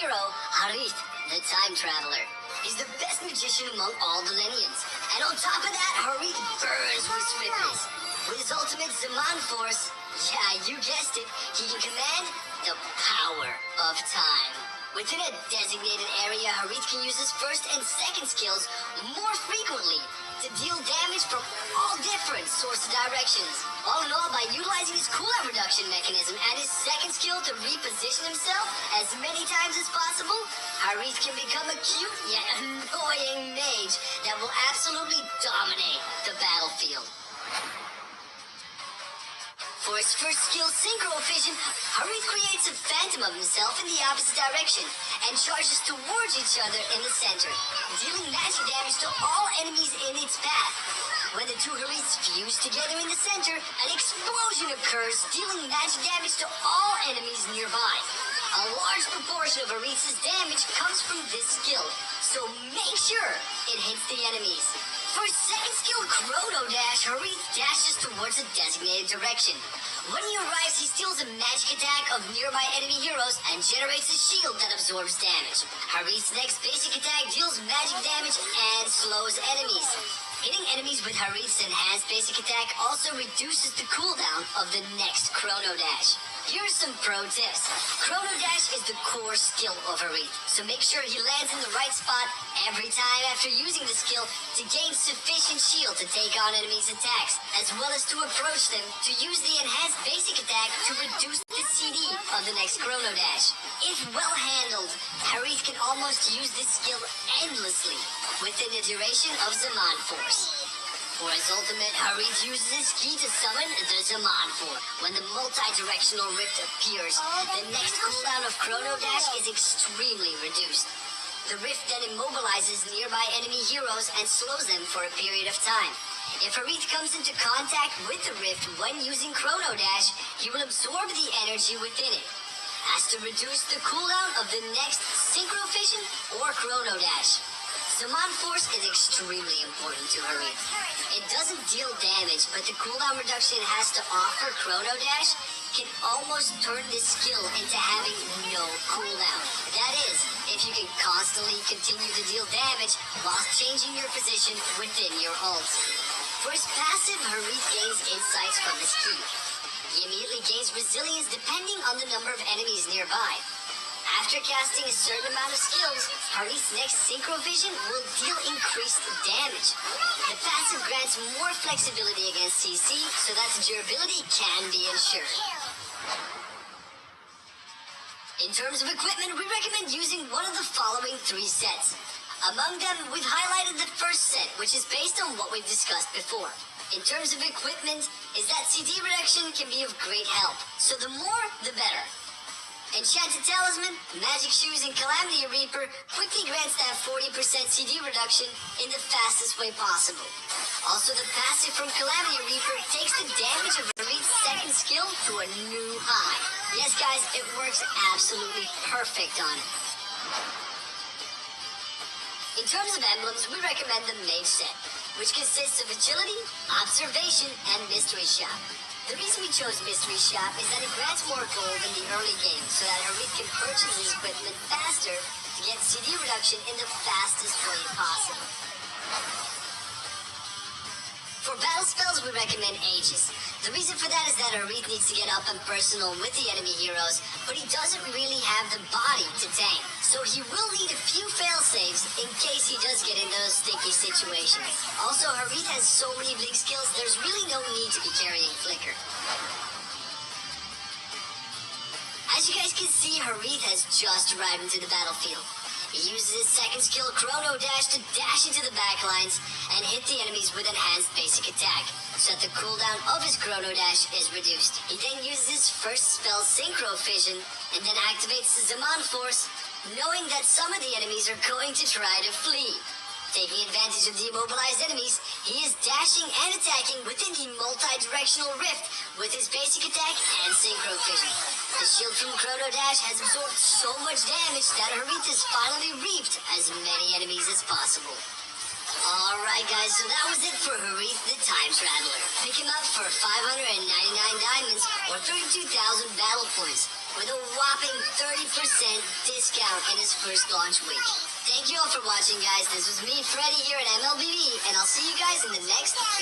hero, Harith, the time traveler. He's the best magician among all the Lenians. And on top of that, Harith burns with swiftness. With his ultimate Zaman Force, yeah, you guessed it, he can command the power of time. Within a designated area, Harith can use his first and second skills more frequently to deal damage from all different sorts of directions. All in all, by utilizing his cooldown reduction mechanism and his second skill to reposition himself as many times as possible, Harith can become a cute yet annoying mage that will absolutely dominate the battlefield. For his first skill, Synchro Fission, Harith creates a phantom of himself in the opposite direction and charges towards each other in the center, dealing magic damage to all enemies in its path. When the two Hariths fuse together in the center, an explosion occurs, dealing magic damage to all enemies nearby. A large proportion of Harith's damage comes from this skill, so make sure it hits the enemies. For his second skill, Chrono Dash, Harith dashes towards a designated direction. When he arrives, he steals a magic attack of nearby enemy heroes and generates a shield that absorbs damage. Harith's next basic attack deals magic damage and slows enemies. Hitting enemies with Harith's enhanced basic attack also reduces the cooldown of the next Chrono Dash. Here's some pro tips. Chrono Dash is the core skill of Harith, so make sure he lands in the right spot every time after using the skill to gain sufficient shield to take on enemies' attacks, as well as to approach them to use the enhanced basic attack to reduce the CD of the next Chrono Dash. If well handled, Harith can almost use this skill endlessly within the duration of Zaman Force. For his ultimate, Harith uses his key to summon the Zaman Force. When the multi-directional rift appears, the next cooldown of Chrono Dash is extremely reduced. The rift then immobilizes nearby enemy heroes and slows them for a period of time. If Harith comes into contact with the rift when using Chrono Dash, he will absorb the energy within it, as to reduce the cooldown of the next Synchro Fission or Chrono Dash. Zaman Force is extremely important to Harith. It doesn't deal damage, but the cooldown reduction it has to offer Chrono Dash can almost turn this skill into having no cooldown. That is, if you can constantly continue to deal damage whilst changing your position within your ult. For his passive, Harith gains insights from his key. He immediately gains resilience depending on the number of enemies nearby. After casting a certain amount of skills, Harith's next Synchro Vision will deal increased damage. The passive grants more flexibility against CC, so that durability can be ensured. In terms of equipment, we recommend using one of the following 3 sets. Among them, we've highlighted the first set, which is based on what we've discussed before. In terms of equipment, is that CD reduction can be of great help, so the more, the better. Enchanted Talisman, Magic Shoes, and Calamity Reaper quickly grants that 40% CD reduction in the fastest way possible. Also, the passive from Calamity Reaper takes the damage of Harith's second skill to a new high. Yes, guys, it works absolutely perfect on it. In terms of emblems, we recommend the Mage set, which consists of Agility, Observation, and Mystery Shop. The reason we chose Mystery Shop is that it grants more gold in the early game, so that Harith can purchase his equipment faster to get CD reduction in the fastest way possible. For battle spells, we recommend Aegis. The reason for that is that Harith needs to get up and personal with the enemy heroes, but he doesn't really have the body to tank. So he will need a few fail-saves in case he does get into those sticky situations. Also, Harith has so many big skills, there's really no need to be carrying Flicker. As you guys can see, Harith has just arrived into the battlefield. He uses his second skill, Chrono Dash, to dash into the backlines and hit the enemies with enhanced basic attack, so that the cooldown of his Chrono Dash is reduced. He then uses his first spell, Synchro Fission, and then activates the Zaman Force, knowing that some of the enemies are going to try to flee. Taking advantage of the immobilized enemies, he is dashing and attacking within the multi-directional rift with his basic attack and Synchro Fission. The shield from Chrono Dash has absorbed so much damage that Harith has finally reaped as many enemies as possible. Alright guys, so that was it for Harith the Time Traveler. Pick him up for 599 diamonds or 32,000 battle points. with a whopping 30% discount in his first launch week. Thank you all for watching, guys. This was me, Freddy, here at MLBB, and I'll see you guys in the next video.